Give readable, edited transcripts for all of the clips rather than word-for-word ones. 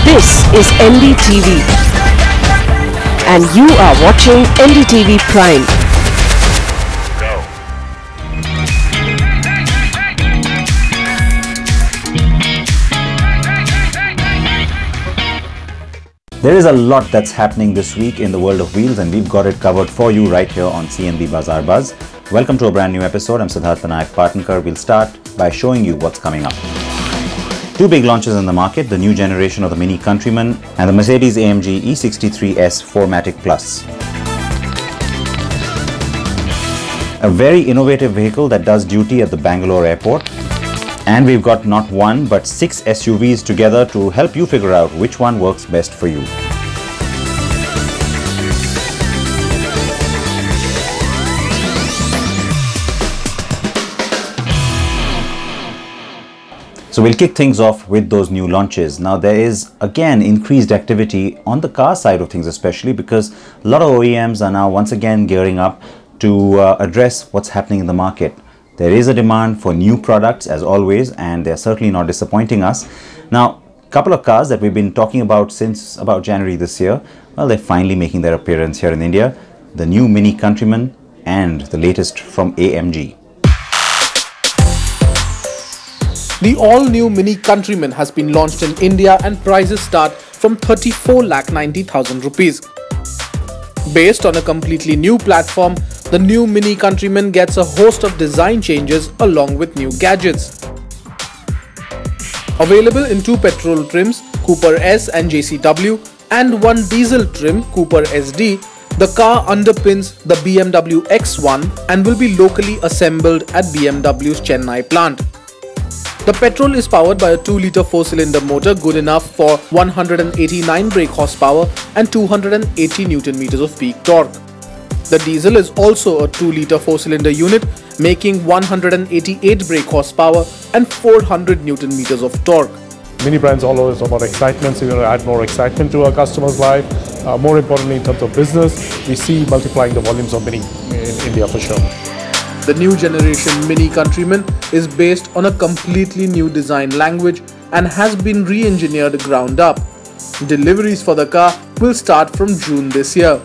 This is NDTV and you are watching NDTV Prime. There is a lot that's happening this week in the world of wheels, and we've got it covered for you right here on CNB Bazaar Buzz. Welcome to a brand new episode. I'm Siddharth Vinayak Partnkar. We'll start by showing you what's coming up. Two big launches in the market, the new generation of the Mini Countryman and the Mercedes-AMG E36S 4MATIC Plus. A very innovative vehicle that does duty at the Bengaluru Airport. And we've got not one but 6 SUVs together to help you figure out which one works best for you. So we'll kick things off with those new launches. Now there is again increased activity on the car side of things, especially because a lot of OEMs are now once again gearing up to address what's happening in the market. There is a demand for new products as always, and they're certainly not disappointing us. Now, a couple of cars that we've been talking about since about January this year, well, they're finally making their appearance here in India. The new Mini Countryman and the latest from AMG. The all-new Mini Countryman has been launched in India and prices start from 34,90,000 rupees. Based on a completely new platform, the new Mini Countryman gets a host of design changes along with new gadgets. Available in 2 petrol trims, Cooper S and JCW, and 1 diesel trim, Cooper SD, the car underpins the BMW X1 and will be locally assembled at BMW's Chennai plant. The petrol is powered by a 2-litre 4-cylinder motor good enough for 189 brake horsepower and 280 Nm of peak torque. The diesel is also a 2-litre 4-cylinder unit making 188 brake horsepower and 400 Nm of torque. Mini brands all over is about excitement, so we're going to add more excitement to our customers' life. More importantly, in terms of business, we see multiplying the volumes of Mini in India for sure. The new generation Mini Countryman is based on a completely new design language and has been re-engineered ground up. Deliveries for the car will start from June this year.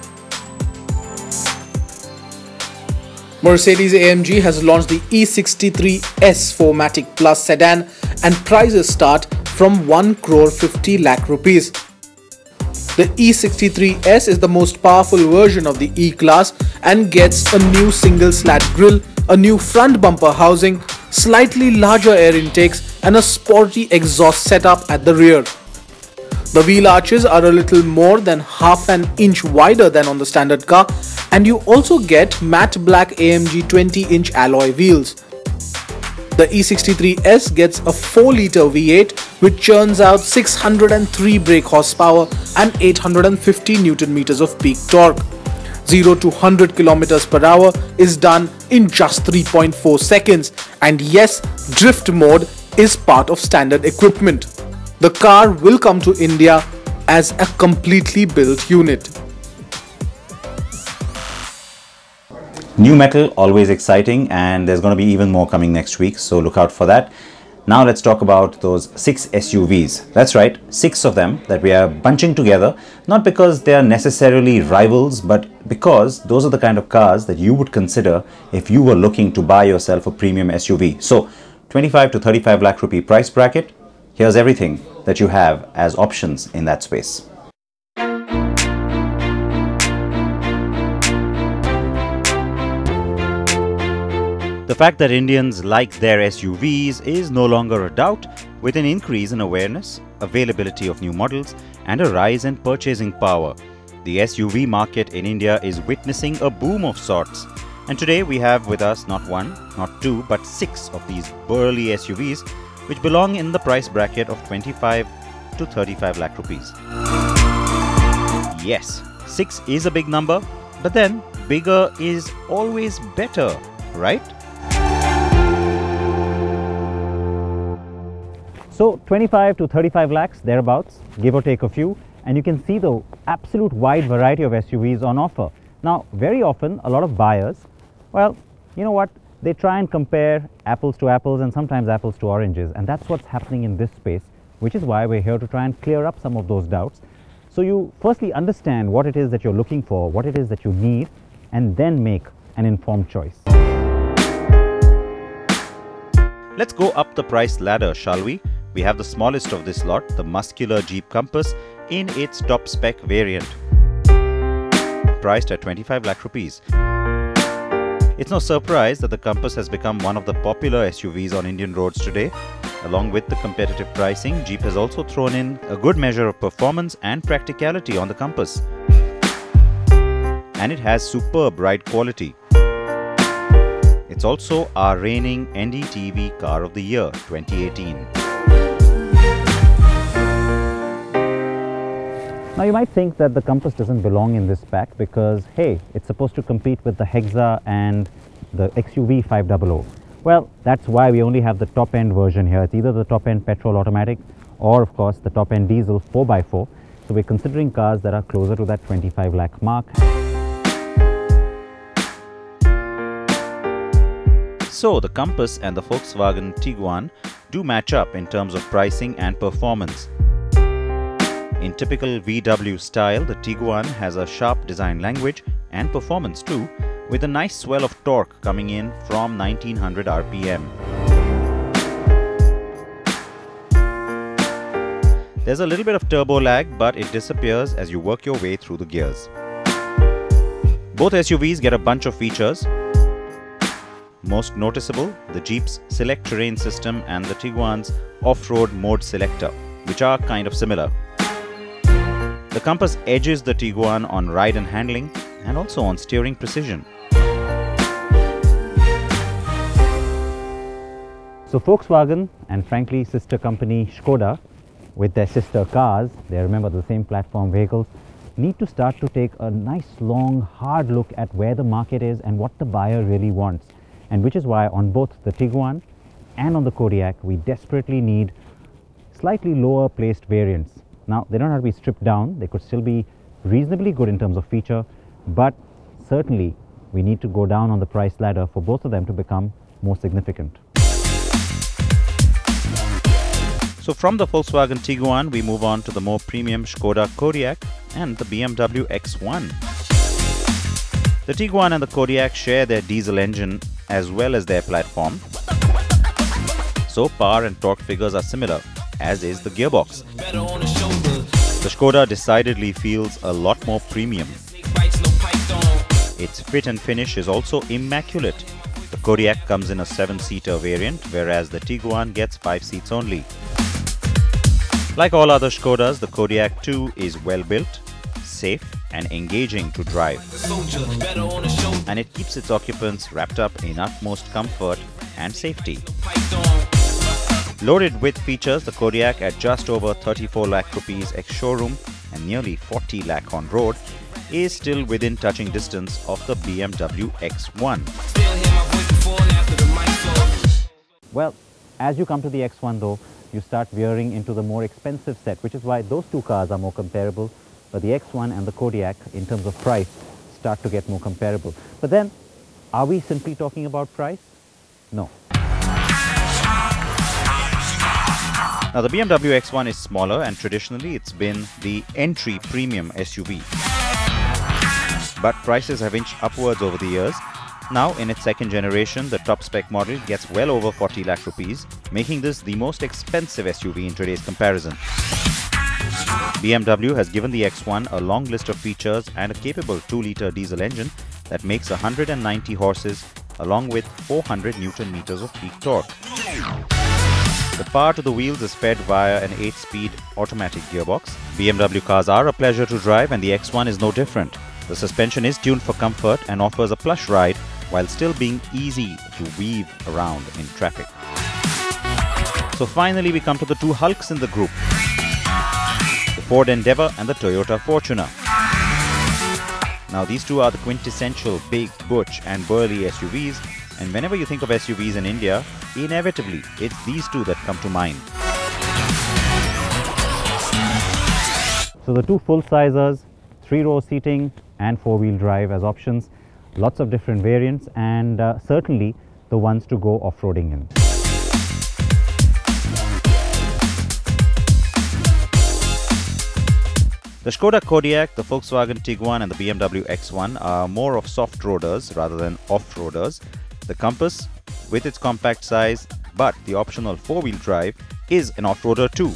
Mercedes-AMG has launched the E36S 4MATIC Plus sedan and prices start from 1,50,00,000 rupees. The E63S is the most powerful version of the E-Class and gets a new single-slat grille, a new front bumper housing, slightly larger air intakes and a sporty exhaust setup at the rear. The wheel arches are a little more than half an inch wider than on the standard car, and you also get matte black AMG 20-inch alloy wheels. The E63S gets a 4-litre V8 which churns out 603 brake horsepower and 850 Nm of peak torque. 0 to 100 km per hour is done in just 3.4 seconds, and yes, drift mode is part of standard equipment. The car will come to India as a completely built unit. New metal, always exciting, and there's going to be even more coming next week, so look out for that. Now let's talk about those 6 SUVs. That's right, 6 of them that we are bunching together, not because they are necessarily rivals, but because those are the kind of cars that you would consider if you were looking to buy yourself a premium SUV. So 25 to 35 lakh rupee price bracket, here's everything that you have as options in that space. The fact that Indians like their SUVs is no longer a doubt, with an increase in awareness, availability of new models, and a rise in purchasing power. The SUV market in India is witnessing a boom of sorts. And today we have with us not 1, not 2, but 6 of these burly SUVs, which belong in the price bracket of 25 to 35 lakh rupees. Yes, 6 is a big number, but then bigger is always better, right? So 25 to 35 lakhs, thereabouts, give or take a few, and you can see the absolute wide variety of SUVs on offer. Now, very often, a lot of buyers, well, you know what, they try and compare apples to apples and sometimes apples to oranges, and that's what's happening in this space which is why we're here to try and clear up some of those doubts. So you firstly understand what it is that you're looking for, what it is that you need, and then make an informed choice. Let's go up the price ladder, shall we? We have the smallest of this lot, the muscular Jeep Compass, in its top spec variant, priced at 25 lakh rupees. It's no surprise that the Compass has become one of the popular SUVs on Indian roads today. Along with the competitive pricing, Jeep has also thrown in a good measure of performance and practicality on the Compass. And it has superb ride quality. It's also our reigning NDTV Car of the Year 2018. Now you might think that the Compass doesn't belong in this pack because, hey, it's supposed to compete with the Hexa and the XUV 500. Well, that's why we only have the top-end version here. It's either the top-end petrol automatic or, of course, the top-end diesel 4x4. So we're considering cars that are closer to that 25 lakh mark. So the Compass and the Volkswagen Tiguan do match up in terms of pricing and performance. In typical VW style, the Tiguan has a sharp design language and performance too, with a nice swell of torque coming in from 1900 RPM. There's a little bit of turbo lag, but it disappears as you work your way through the gears. Both SUVs get a bunch of features. Most noticeable, the Jeep's Select Terrain system and the Tiguan's Off-Road Mode Selector, which are kind of similar. The Compass edges the Tiguan on ride and handling and also on steering precision. So Volkswagen and frankly sister company Skoda, with their sister cars, they remember the same platform vehicles, need to start to take a nice long hard look at where the market is and what the buyer really wants. And which is why on both the Tiguan and on the Kodiaq we desperately need slightly lower placed variants. Now they don't have to be stripped down, they could still be reasonably good in terms of feature, but certainly we need to go down on the price ladder for both of them to become more significant. So from the Volkswagen Tiguan, we move on to the more premium Skoda Kodiaq and the BMW X1. The Tiguan and the Kodiaq share their diesel engine as well as their platform. So power and torque figures are similar, as is the gearbox. The Skoda decidedly feels a lot more premium. Its fit and finish is also immaculate. The Kodiaq comes in a 7-seater variant, whereas the Tiguan gets 5 seats only. Like all other Skodas, the Kodiaq too is well built, safe and engaging to drive. And it keeps its occupants wrapped up in utmost comfort and safety. Loaded with features, the Kodiaq at just over 34 lakh rupees ex-showroom and nearly 40 lakh on road is still within touching distance of the BMW X1. Well, as you come to the X1 though, you start veering into the more expensive set, which is why those two cars are more comparable. But the X1 and the Kodiaq, in terms of price, start to get more comparable. But then, are we simply talking about price? No. Now the BMW X1 is smaller and traditionally it's been the entry premium SUV. But prices have inched upwards over the years. Now in its second generation, the top spec model gets well over 40 lakh rupees, making this the most expensive SUV in today's comparison. BMW has given the X1 a long list of features and a capable 2-litre diesel engine that makes 190 horses along with 400 Newton meters of peak torque. The power to the wheels is fed via an 8-speed automatic gearbox. BMW cars are a pleasure to drive and the X1 is no different. The suspension is tuned for comfort and offers a plush ride while still being easy to weave around in traffic. So finally we come to the two hulks in the group, the Ford Endeavour and the Toyota Fortuner. Now these two are the quintessential big, butch and burly SUVs, and whenever you think of SUVs in India, inevitably it's these two that come to mind. So the two full-sizers, 3-row seating and 4-wheel drive as options, lots of different variants, and certainly the ones to go off-roading in. The Skoda Kodiaq, the Volkswagen Tiguan and the BMW X1 are more of soft roaders rather than off-roaders. The Compass, with its compact size but the optional 4-wheel drive, is an off-roader too.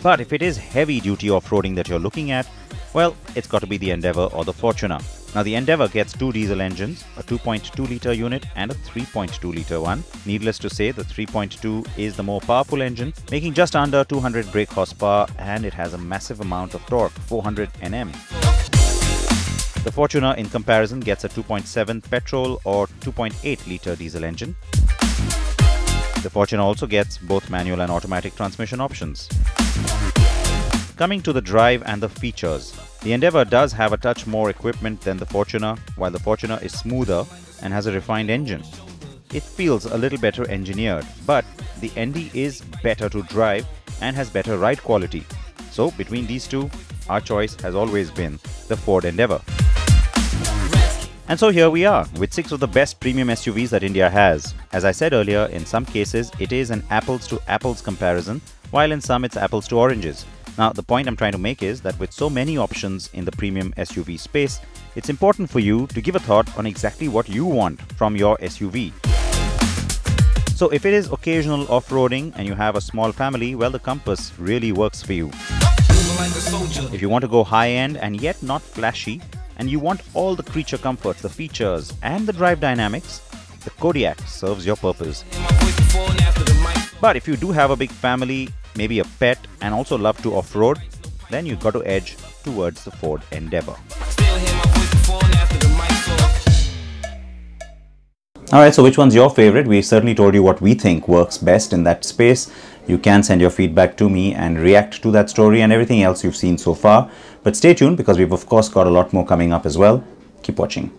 But if it is heavy-duty off-roading that you're looking at, well, it's got to be the Endeavour or the Fortuner. Now the Endeavour gets two diesel engines, a 2.2-litre unit and a 3.2-litre one. Needless to say, the 3.2 is the more powerful engine, making just under 200 brake horsepower, and it has a massive amount of torque, 400 Nm. The Fortuner in comparison gets a 2.7 petrol or 2.8-litre diesel engine. The Fortuner also gets both manual and automatic transmission options. Coming to the drive and the features, the Endeavour does have a touch more equipment than the Fortuner, while the Fortuner is smoother and has a refined engine. It feels a little better engineered, but the ND is better to drive and has better ride quality. So between these two, our choice has always been the Ford Endeavour. And so here we are with 6 of the best premium SUVs that India has. As I said earlier, in some cases it is an apples to apples comparison, while in some it's apples to oranges. Now the point I'm trying to make is that with so many options in the premium SUV space, it's important for you to give a thought on exactly what you want from your SUV. So if it is occasional off-roading and you have a small family, well, the Compass really works for you. If you want to go high-end and yet not flashy, and you want all the creature comforts, the features and the drive dynamics, the Kodiaq serves your purpose. But if you do have a big family, maybe a pet, and also love to off-road, then you've got to edge towards the Ford Endeavour. Alright, so which one's your favorite? We certainly told you what we think works best in that space. You can send your feedback to me and react to that story and everything else you've seen so far. But stay tuned because we've of course got a lot more coming up as well. Keep watching.